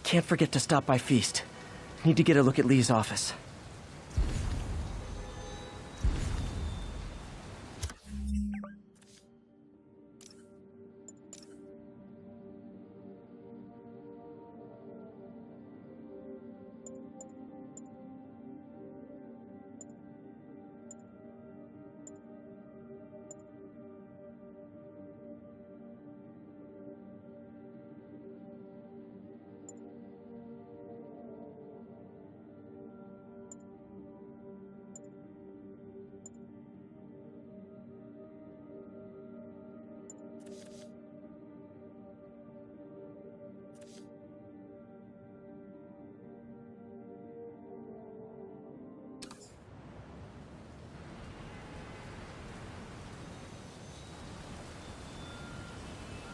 Can't forget to stop by Feast. Need to get a look at Lee's office.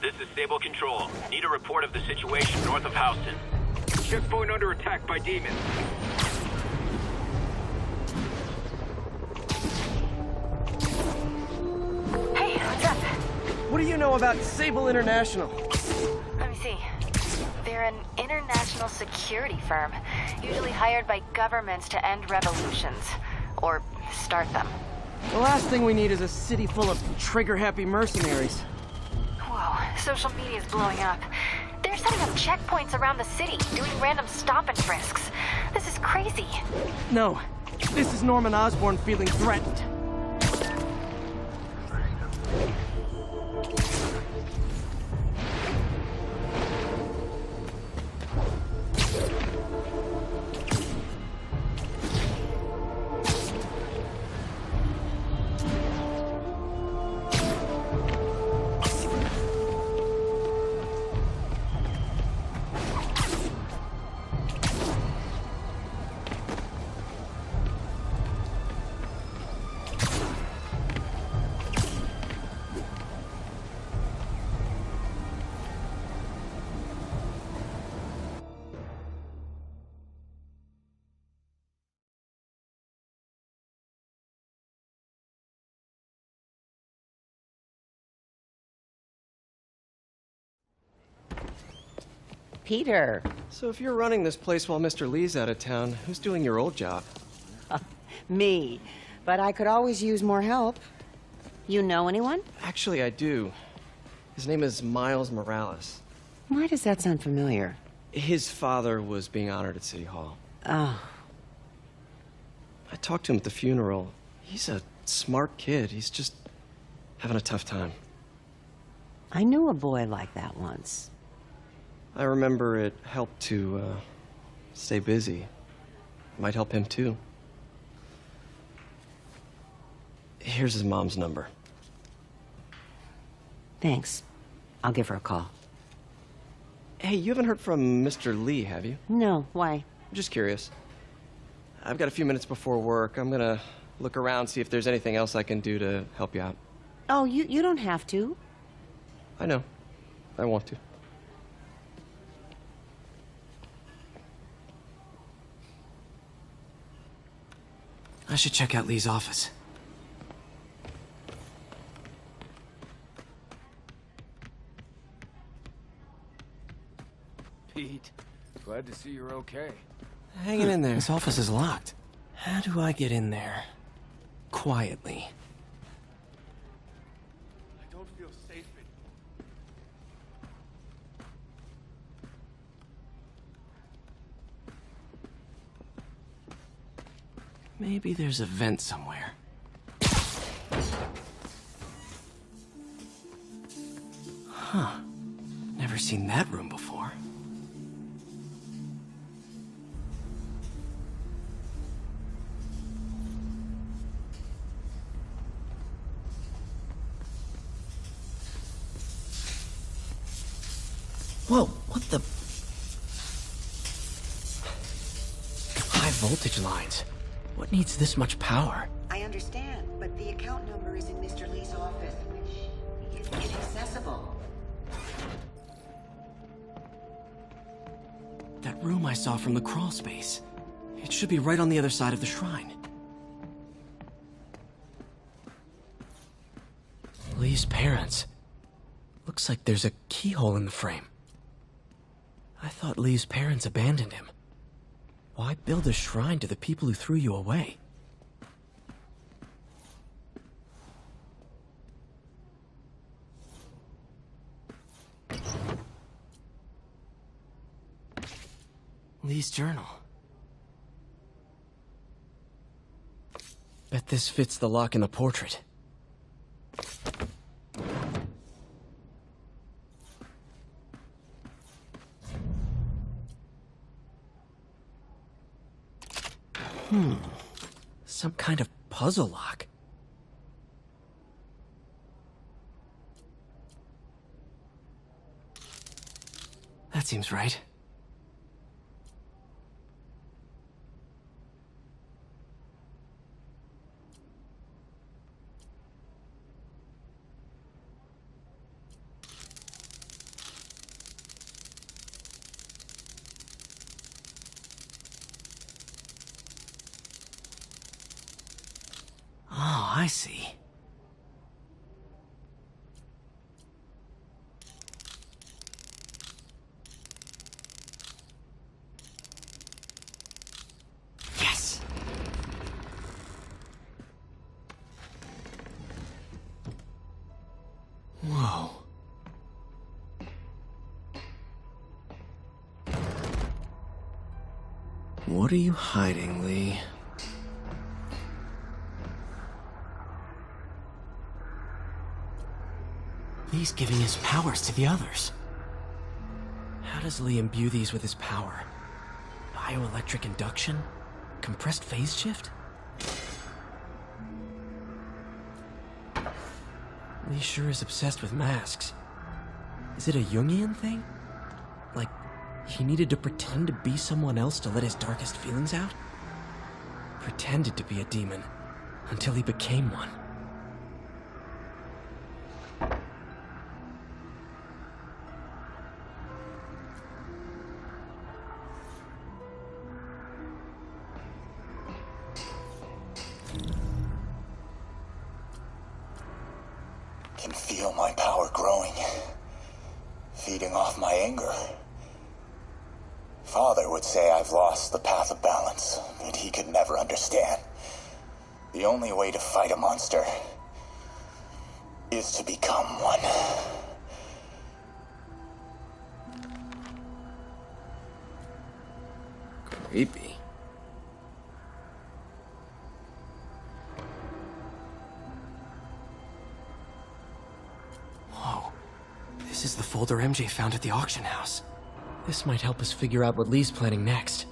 This is Stable Control. Need a report of the situation north of Houston. Checkpoint under attack by demons. Hey, what's up? What do you know about Sable International? Let me see. They're an international security firm, usually hired by governments to end revolutions. Or start them. The last thing we need is a city full of trigger-happy mercenaries. Whoa, social media's blowing up. They're setting up checkpoints around the city, doing random stop and frisks. This is crazy. No, this is Norman Osborn feeling threatened. Peter. So if you're running this place while Mr. Lee's out of town, who's doing your old job? Me. But I could always use more help. You know anyone? Actually, I do. His name is Miles Morales. Why does that sound familiar? His father was being honored at City Hall. Oh. I talked to him at the funeral. He's a smart kid. He's just having a tough time. I knew a boy like that once. I remember it helped to stay busy. Might help him too. Here's his mom's number. Thanks. I'll give her a call. Hey, you haven't heard from Mr. Lee, have you? No, why? I'm just curious. I've got a few minutes before work. I'm gonna look around, see if there's anything else I can do to help you out. Oh, you don't have to. I know. I want to. I should check out Lee's office. Pete, glad to see you're okay. Hanging in there. This office is locked. How do I get in there? Quietly. I don't feel safe Maybe there's a vent somewhere. Huh. Never seen that room before. Whoa, what the? High voltage lines. What needs this much power? I understand, but the account number is in Mr. Lee's office, which is inaccessible. That room I saw from the crawl space. It should be right on the other side of the shrine. Lee's parents. Looks like there's a keyhole in the frame. I thought Lee's parents abandoned him. Why build a shrine to the people who threw you away? Lee's journal. Bet this fits the lock in the portrait. Some kind of puzzle lock. That seems right. Oh, I see. Yes! Whoa. What are you hiding, Lee? Lee's giving his powers to the others. How does Lee imbue these with his power? Bioelectric induction? Compressed phase shift? Lee sure is obsessed with masks. Is it a Jungian thing? Like, he needed to pretend to be someone else to let his darkest feelings out? Pretended to be a demon, until he became one. Can feel my power growing, feeding off my anger. Father would say I've lost the path of balance, but he could never understand. The only way to fight a monster is to become one. Creepy. This is the folder MJ found at the auction house. This might help us figure out what Lee's planning next.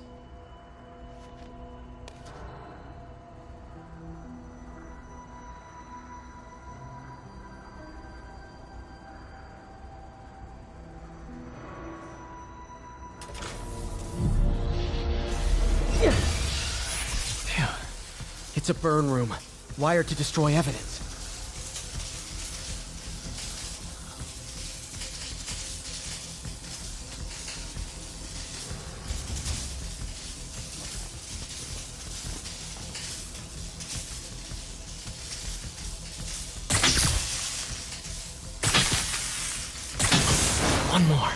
Phew. It's a burn room, wired to destroy evidence. One more.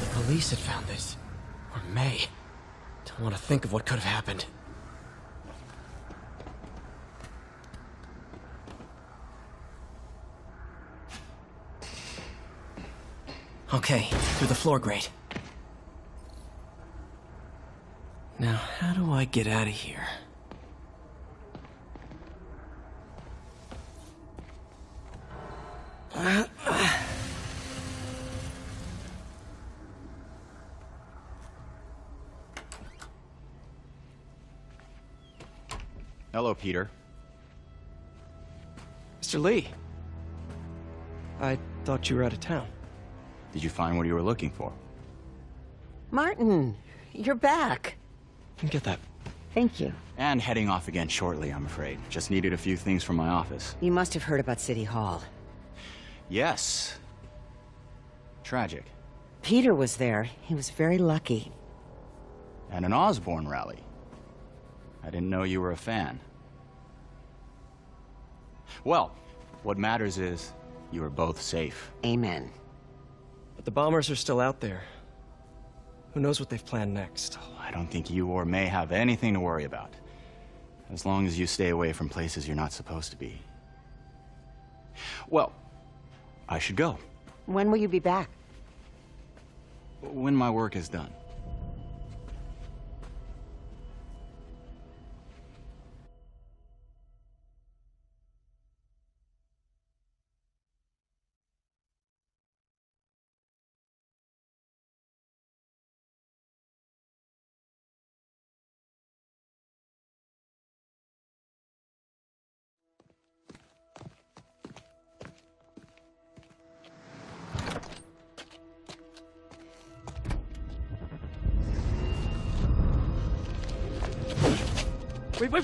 The police had found this. Or may. Don't want to think of what could have happened. Okay, through the floor grate. Now, how do I get out of here? Hello, Peter. Mr. Lee. I thought you were out of town. Did you find what you were looking for? Martin, you're back. Get that. Thank you. And heading off again shortly, I'm afraid. Just needed a few things from my office. You must have heard about City Hall. Yes. Tragic. Peter was there. He was very lucky. At an Osborne rally. I didn't know you were a fan. Well, what matters is you are both safe. Amen. But the bombers are still out there. Who knows what they've planned next? I don't think you or May have anything to worry about. As long as you stay away from places you're not supposed to be. Well, I should go. When will you be back? When my work is done.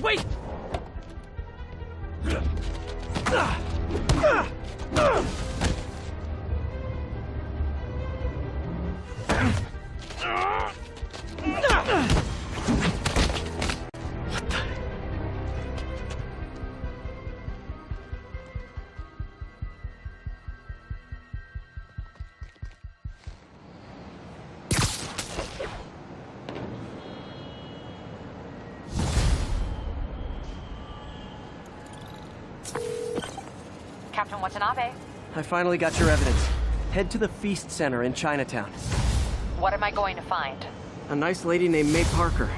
Wait! Captain Watanabe, I finally got your evidence. Head to the Feast Center in Chinatown. what am I going to find? A nice lady named May Parker.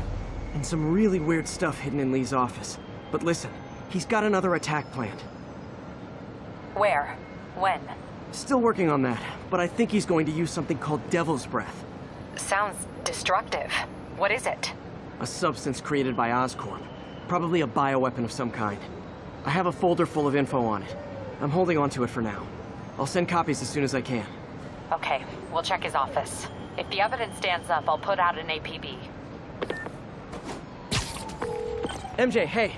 And some really weird stuff hidden in Lee's office. But listen, he's got another attack planned. Where? When? Still working on that, but I think he's going to use something called Devil's Breath. Sounds destructive. What is it? A substance created by Oscorp. Probably a bioweapon of some kind. I have a folder full of info on it. I'm holding on to it for now. I'll send copies as soon as I can. Okay, we'll check his office. If the evidence stands up, I'll put out an APB. MJ, hey.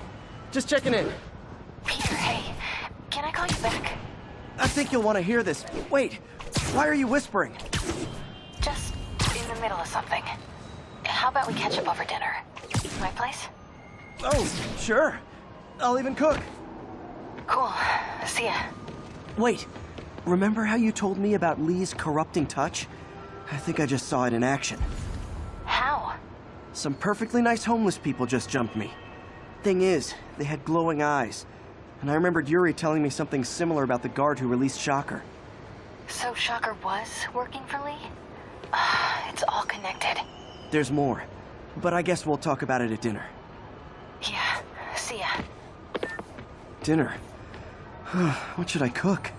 Just checking in. Peter, hey. Can I call you back? I think you'll want to hear this. Wait, why are you whispering? Just in the middle of something. How about we catch up over dinner? My place? Oh, sure. I'll even cook. Cool. See ya. Wait, remember how you told me about Lee's corrupting touch? I think I just saw it in action. How? Some perfectly nice homeless people just jumped me. Thing is, they had glowing eyes. And I remembered Yuri telling me something similar about the guard who released Shocker. So Shocker was working for Lee? It's all connected. There's more, but I guess we'll talk about it at dinner. Yeah, see ya. Dinner? What should I cook?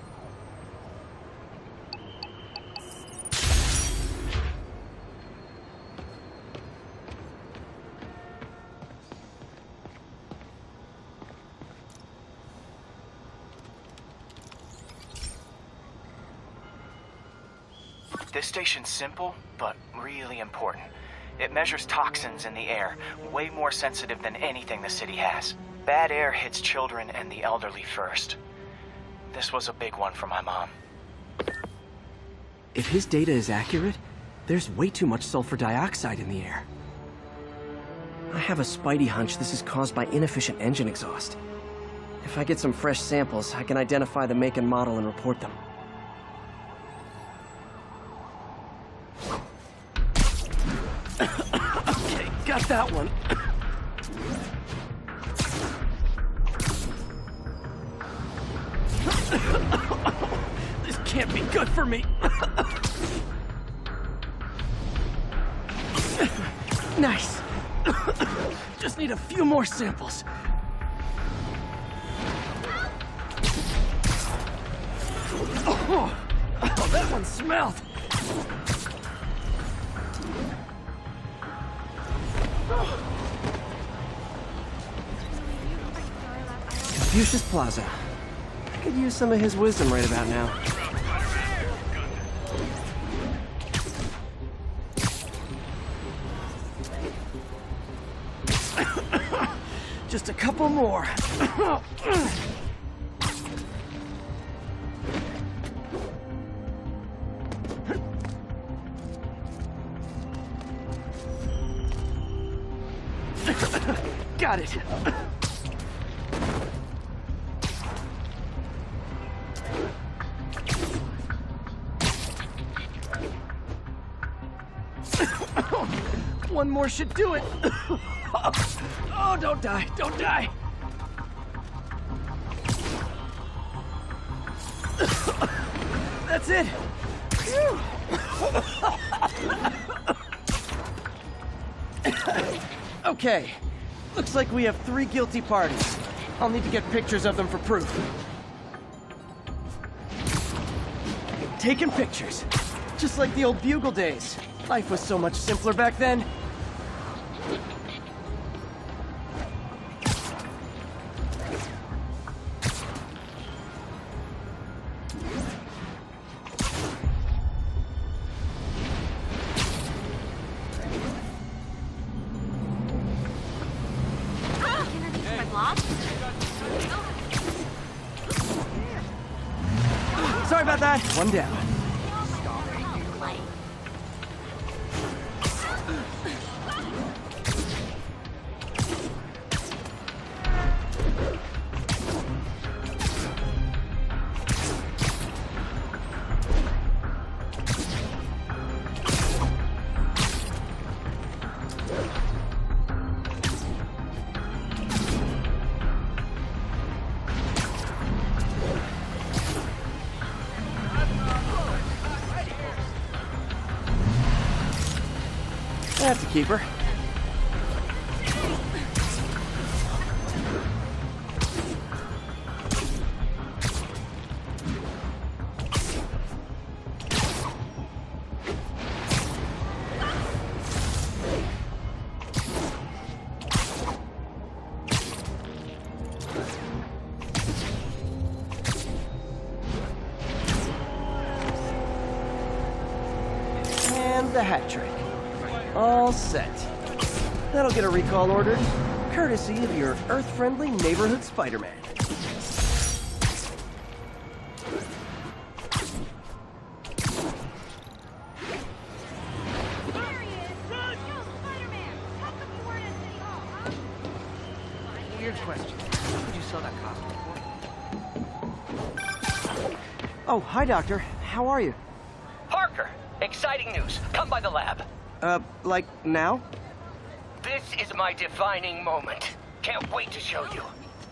This station's simple, but really important. It measures toxins in the air, way more sensitive than anything the city has. Bad air hits children and the elderly first. This was a big one for my mom. If his data is accurate, there's way too much sulfur dioxide in the air. I have a spidey hunch this is caused by inefficient engine exhaust. If I get some fresh samples, I can identify the make and model and report them. Okay, got that one. This can't be good for me. Nice. Just need a few more samples. Oh, that one smelled. Confucius Plaza. I could use some of his wisdom right about now. Just a couple more. Got it. One more should do it. Oh, don't die, don't die. That's it. Phew. Okay, looks like we have 3 guilty parties. I'll need to get pictures of them for proof. Taking pictures. Just like the old Bugle days. Life was so much simpler back then. Sorry about that. One down. That's a keeper. And the hat trick. All set. That'll get a recall ordered, courtesy of your Earth-friendly neighborhood Spider-Man. Weird question. Who did you sell that costume for? Oh, hi, Doctor. How are you? Parker, exciting news. Come by the lab. Like now? This is my defining moment. Can't wait to show you.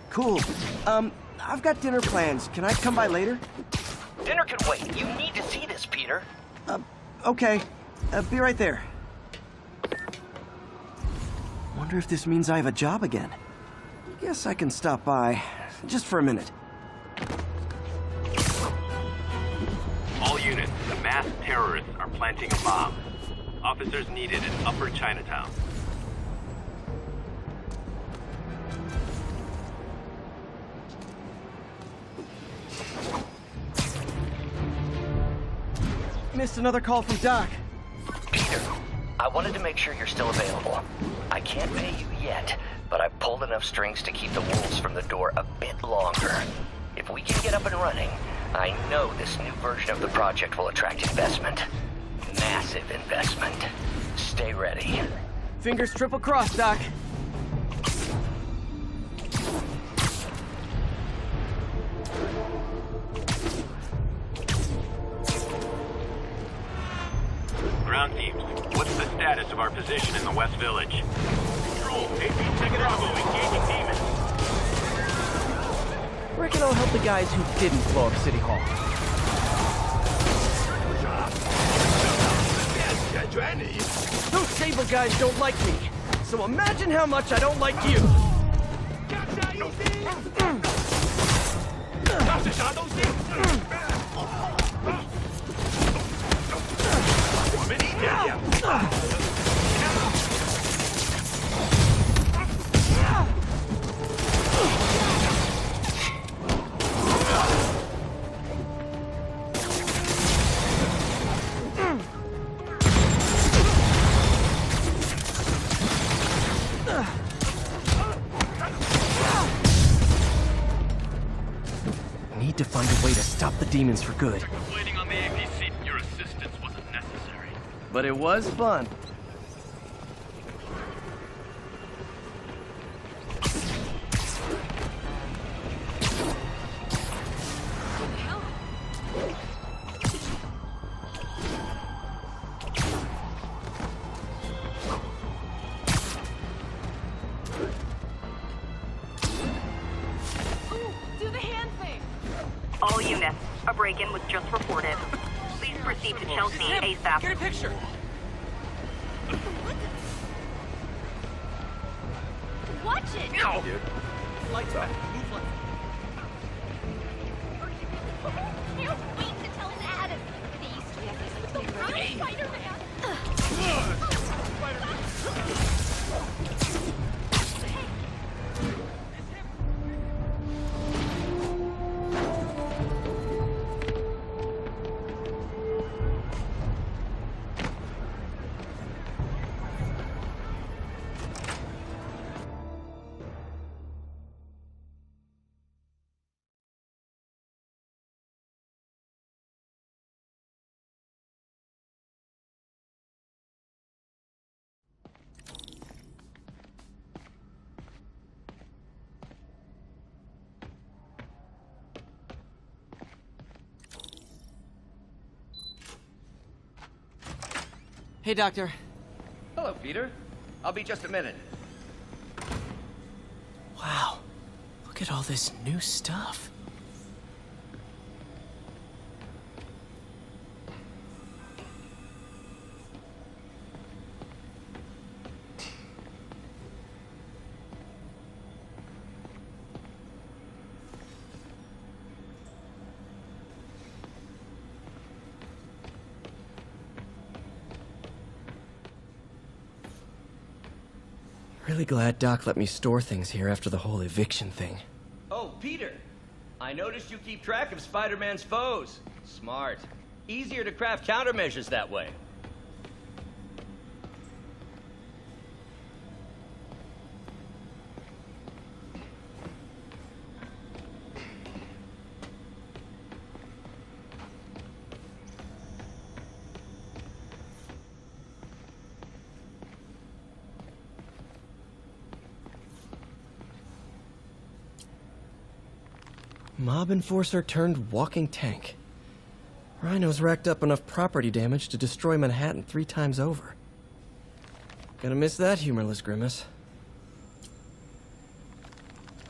Cool. I've got dinner plans. Can I come by later? Dinner can wait. You need to see this, Peter. Okay. Be right there. Wonder if this means I have a job again. Guess I can stop by. Just for a minute. All units, the masked terrorists are planting a bomb. Officers needed in Upper Chinatown. Missed another call from Doc. Peter, I wanted to make sure you're still available. I can't pay you yet, but I pulled enough strings to keep the wolves from the door a bit longer. If we can get up and running, I know this new version of the project will attract investment. Massive investment. Stay ready. Fingers triple crossed, Doc. Ground teams, what's the status of our position in the West Village? Control, 18 Second Bravo, engaging demons. Reckon I'll help the guys who didn't blow up City Hall. Those Sable guys don't like me, so imagine how much I don't like you. Need to find a way to stop the demons for good. Waiting on the APC. Your assistance wasn't necessary. But it was fun. break-in was just reported. Please proceed to Chelsea ASAP. Get a picture! Watch it! No! Dude. Lights back. Move left. Can't wait to tell Dad! These two with the right Spider-Man! Hey, Doctor. Hello, Peter. I'll be just a minute. Wow. Look at all this new stuff. Really glad Doc let me store things here after the whole eviction thing. Oh, Peter. I noticed you keep track of Spider-Man's foes. Smart. Easier to craft countermeasures that way. Mob enforcer turned walking tank. Rhino's racked up enough property damage to destroy Manhattan 3 times over. Gonna miss that humorless grimace.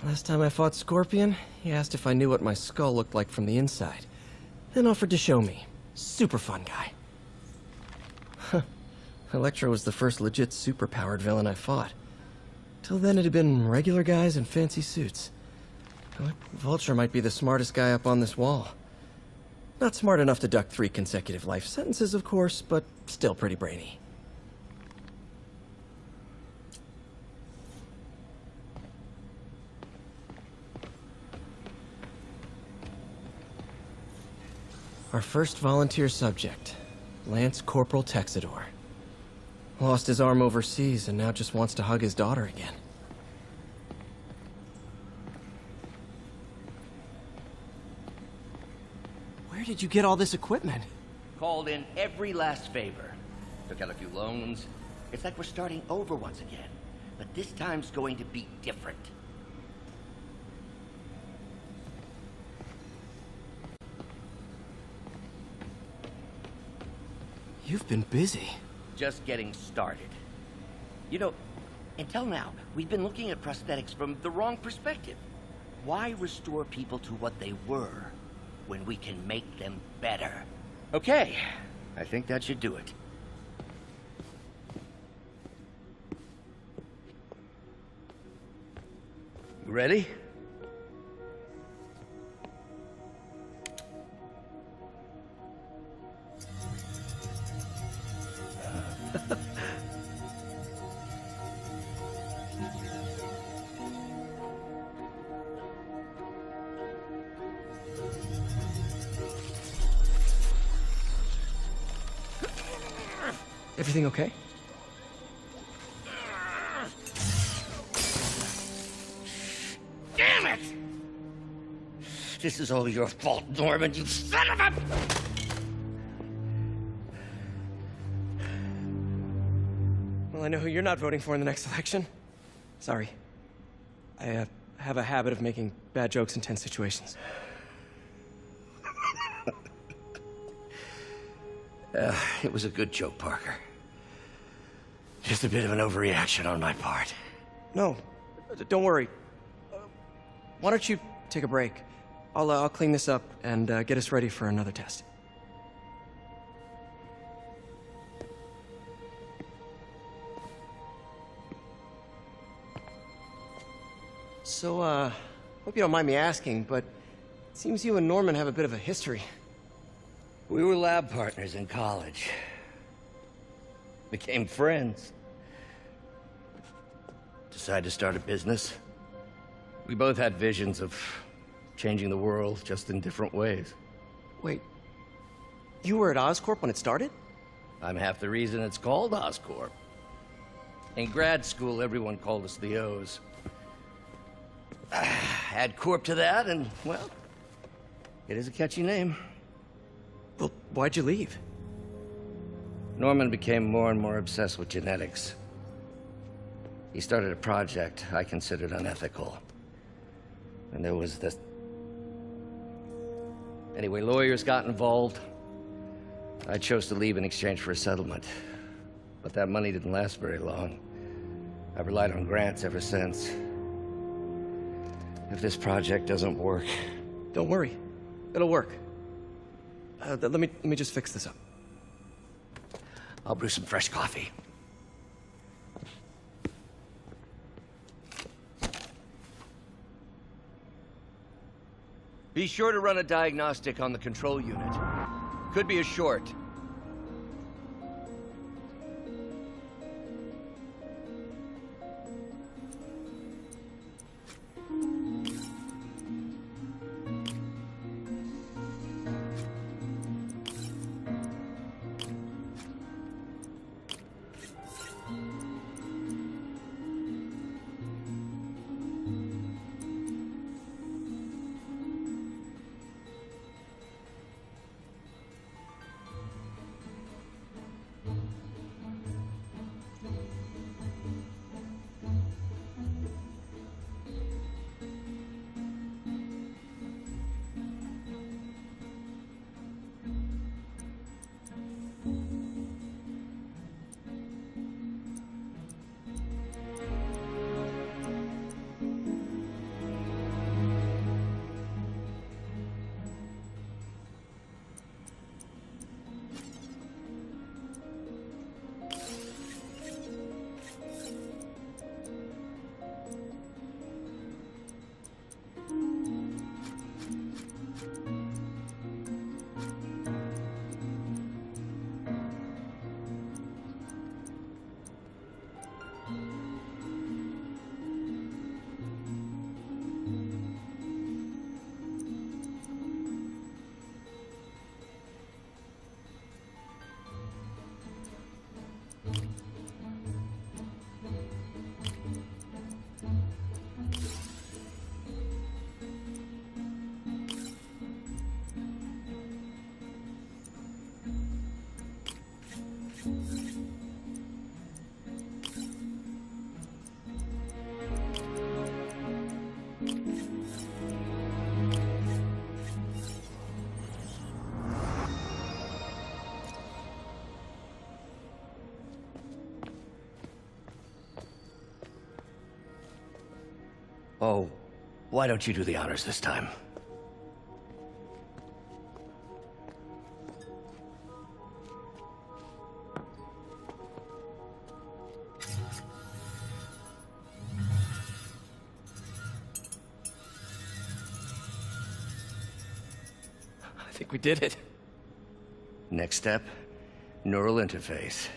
Last time I fought Scorpion, he asked if I knew what my skull looked like from the inside, then offered to show me. Super fun guy. Huh. Electro was the first legit superpowered villain I fought. Till then it had been regular guys in fancy suits. Vulture might be the smartest guy up on this wall. Not smart enough to duck 3 consecutive life sentences, of course, but still pretty brainy. Our first volunteer subject, Lance Corporal Texidor. Lost his arm overseas and now just wants to hug his daughter again. Where did you get all this equipment? Called in every last favor. Took out a few loans. It's like we're starting over once again. But this time's going to be different. You've been busy. Just getting started. You know, until now, we've been looking at prosthetics from the wrong perspective. Why restore people to what they were when we can make them better? Okay, I think that should do it. Ready? Everything okay? Damn it! This is all your fault, Norman, you son of a... Well, I know who you're not voting for in the next election. Sorry. I have a habit of making bad jokes in tense situations. It was a good joke, Parker. Just a bit of an overreaction on my part. No, don't worry. Why don't you take a break? I'll clean this up and get us ready for another test. So, hope you don't mind me asking, but it seems you and Norman have a bit of a history. We were lab partners in college. Became friends. Decided to start a business. We both had visions of changing the world, just in different ways. Wait, you were at Oscorp when it started? I'm half the reason it's called Oscorp. In grad school, everyone called us the O's. Add Corp to that, and, well, it is a catchy name. Well, why'd you leave? Norman became more and more obsessed with genetics. He started a project I considered unethical. And there was this... Anyway, lawyers got involved. I chose to leave in exchange for a settlement. But that money didn't last very long. I've relied on grants ever since. If this project doesn't work... Don't worry. It'll work. Let me just fix this up. I'll brew some fresh coffee. Be sure to run a diagnostic on the control unit. Could be a short. Oh, why don't you do the honors this time? I think we did it. Next step, neural interface.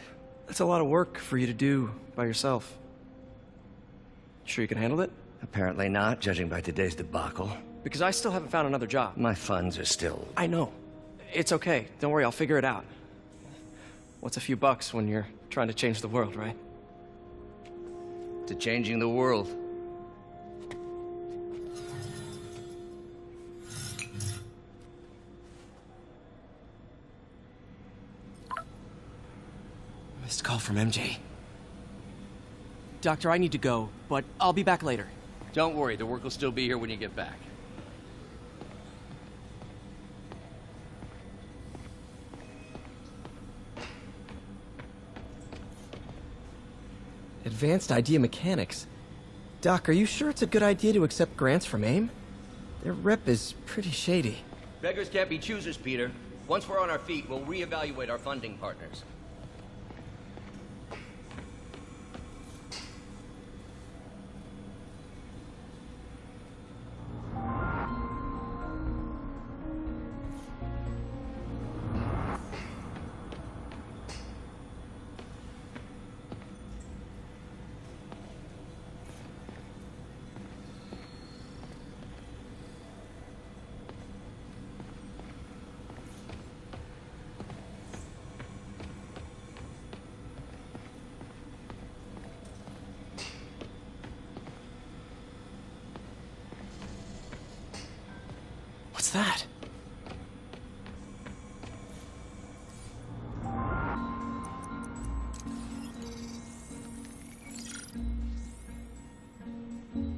That's a lot of work for you to do by yourself. Sure you can handle it? Apparently not, judging by today's debacle. Because I still haven't found another job. My funds are still... I know. It's okay. Don't worry, I'll figure it out. What's a few bucks when you're trying to change the world, right? To changing the world. Missed call from MJ. Doctor, I need to go, but I'll be back later. Don't worry, the work will still be here when you get back. Advanced idea mechanics. Doc, are you sure it's a good idea to accept grants from AIM? Their rep is pretty shady. Beggars can't be choosers, Peter. Once we're on our feet, we'll reevaluate our funding partners. What's that?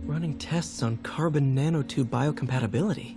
Running tests on carbon nanotube biocompatibility.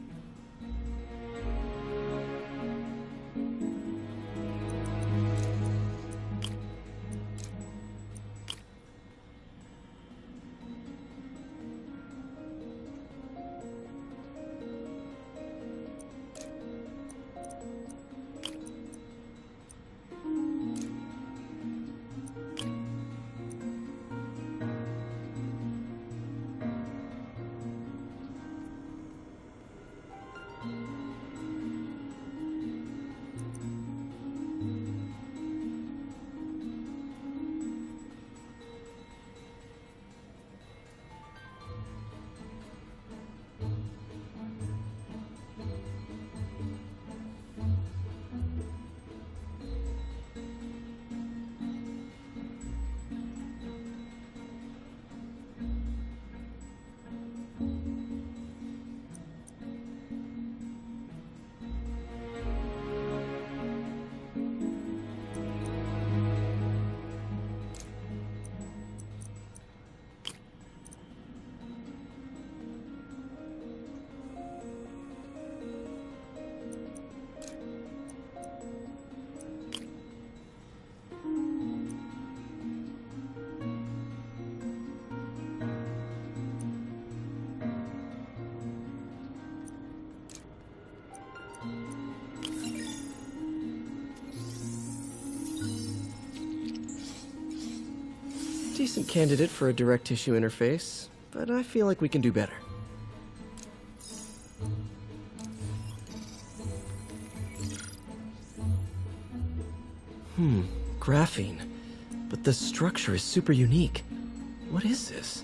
Decent candidate for a direct tissue interface, but I feel like we can do better. Graphene. But the structure is super unique. What is this?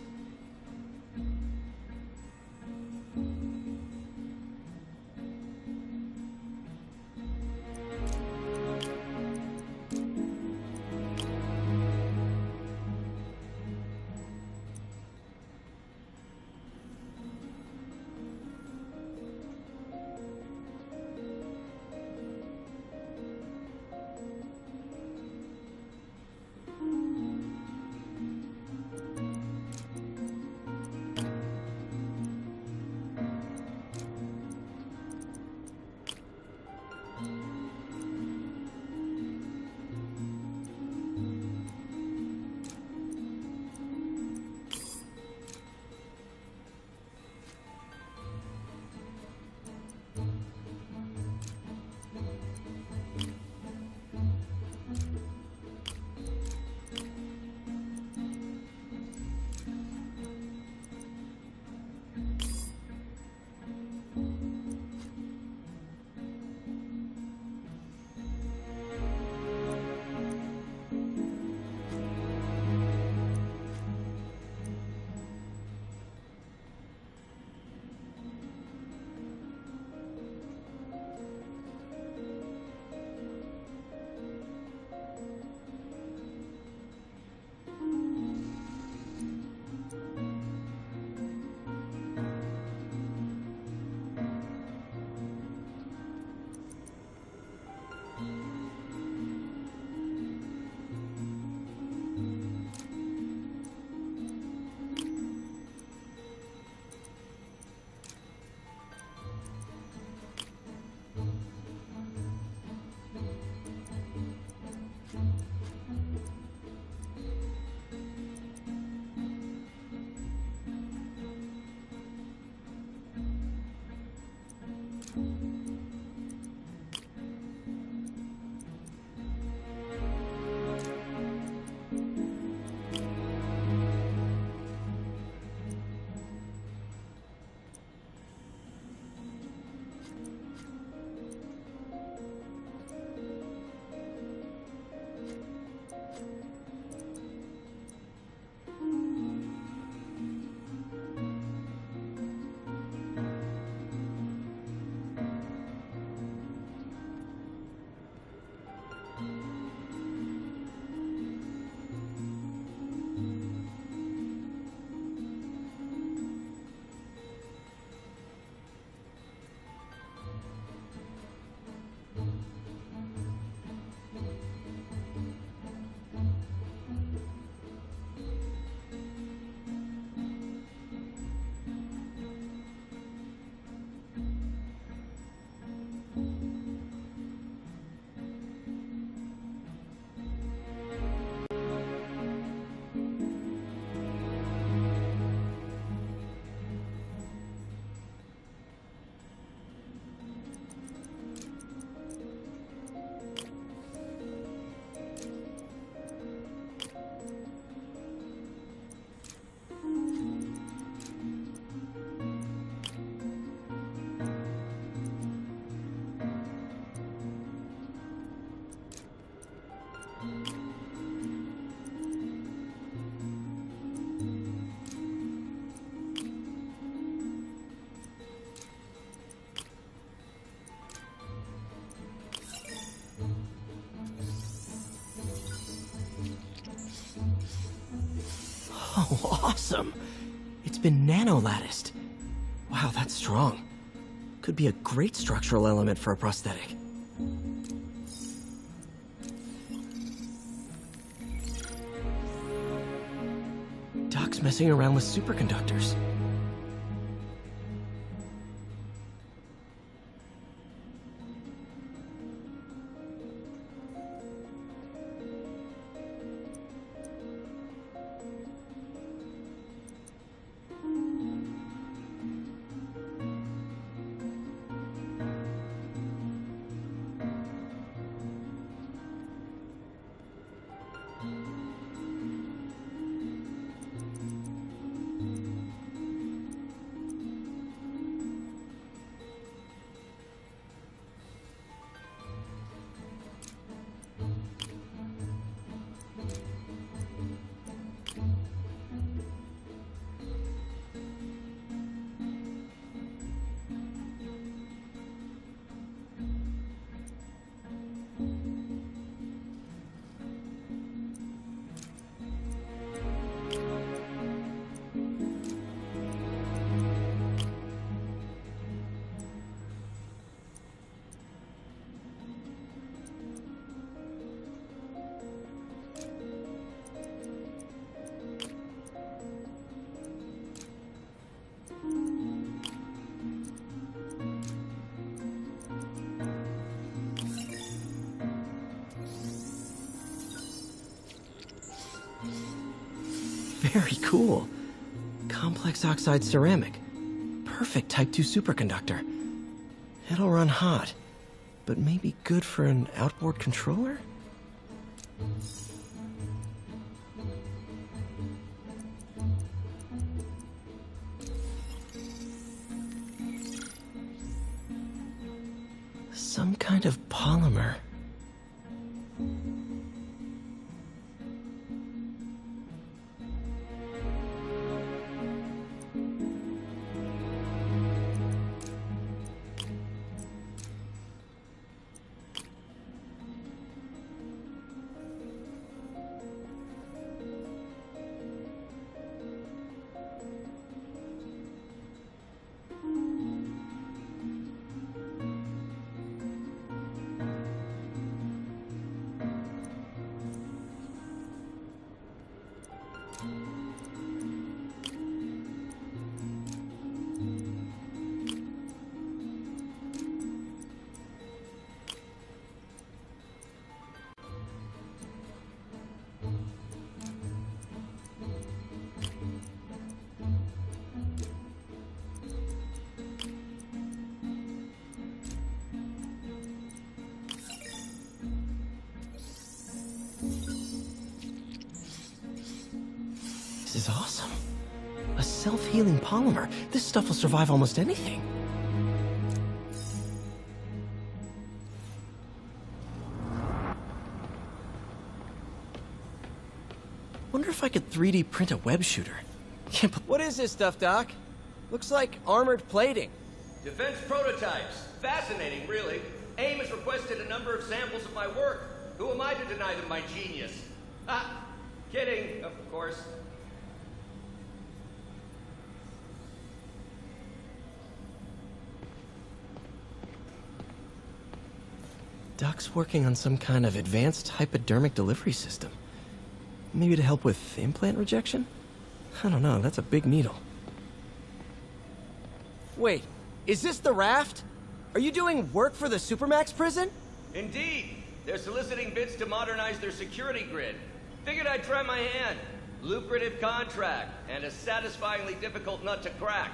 Oh, awesome! It's been nano-latticed. Wow, that's strong. Could be a great structural element for a prosthetic. Doc's messing around with superconductors. Very cool. Complex oxide ceramic. Perfect Type 2 superconductor. It'll run hot, but maybe good for an outboard controller? Some kind of polymer. This is awesome. A self-healing polymer. This stuff will survive almost anything. Wonder if I could 3D print a web shooter. What is this stuff, Doc? Looks like armored plating. Defense prototypes. Fascinating, really. AIM has requested a number of samples of my work. Who am I to deny them my genius? Ah, kidding, of course. Doc's working on some kind of advanced hypodermic delivery system. Maybe to help with implant rejection? I don't know, that's a big needle. Wait, is this the raft? Are you doing work for the Supermax prison? Indeed. They're soliciting bids to modernize their security grid. Figured I'd try my hand. Lucrative contract, and a satisfyingly difficult nut to crack.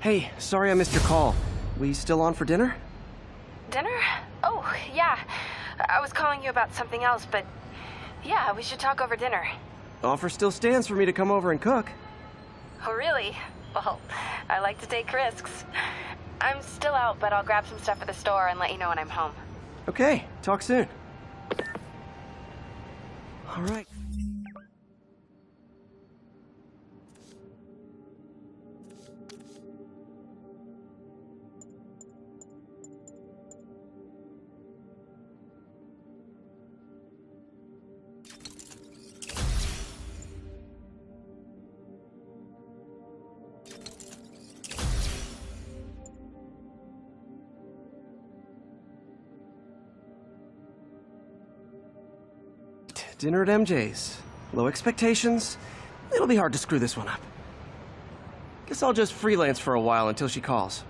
Hey, sorry I missed your call. We still on for dinner? Dinner? Oh, yeah. I was calling you about something else, but yeah, we should talk over dinner. Offer still stands for me to come over and cook. Oh, really? Well, I like to take risks. I'm still out, but I'll grab some stuff at the store and let you know when I'm home. Okay, talk soon. All right. Dinner at MJ's. Low expectations. It'll be hard to screw this one up. Guess I'll just freelance for a while until she calls.